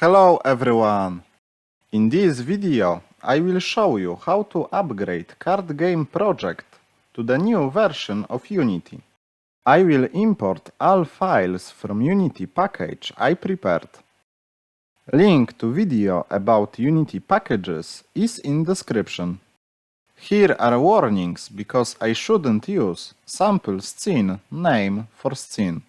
Hello everyone! In this video I will show you how to upgrade Card Game Project to the new version of Unity. I will import all files from Unity package I prepared. Link to video about Unity packages is in description. Here are warnings because I shouldn't use sample scene name for scene.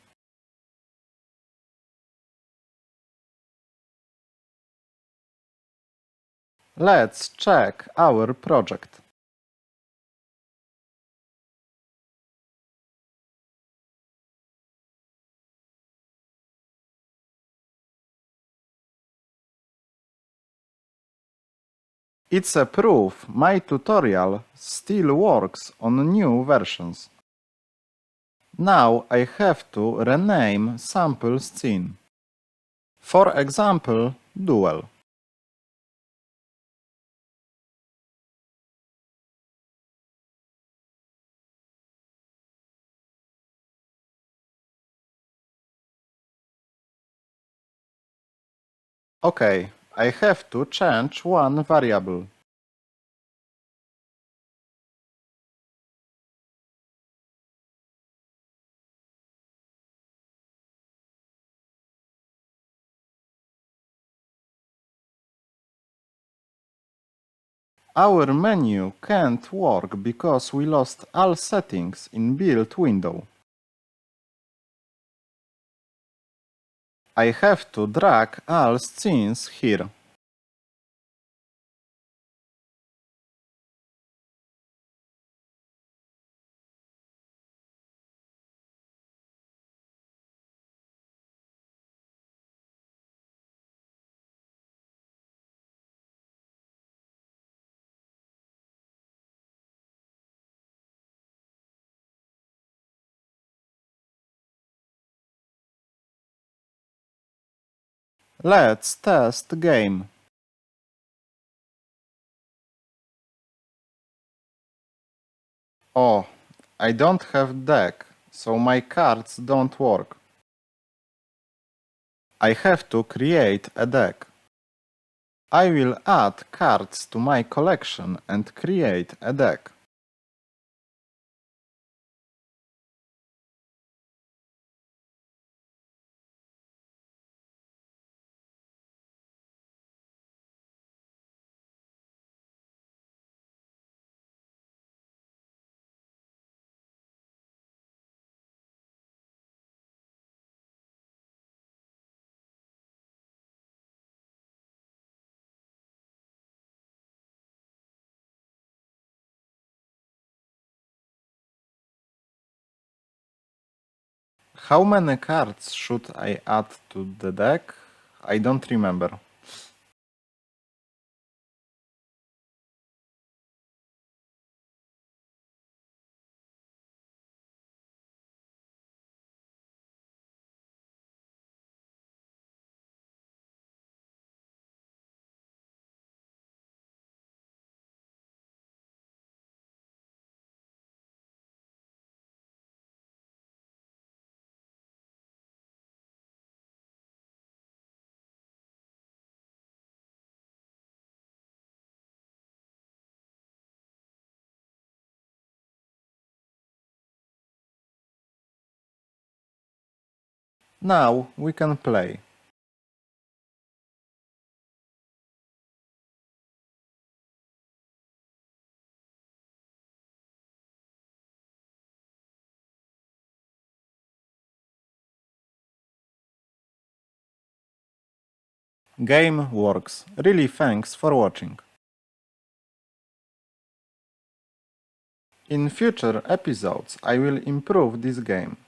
Let's check our project. It's a proof my tutorial still works on new versions. Now I have to rename sample scene. For example, duel. Okay, I have to change one variable. Our menu can't work because we lost all settings in build window. I have to drag all scenes here. Let's test the game. Oh, I don't have deck, so my cards don't work. I have to create a deck. I will add cards to my collection and create a deck. How many cards should I add to the deck? I don't remember. Now we can play. Game works. Really thanks for watching. In future episodes I will improve this game.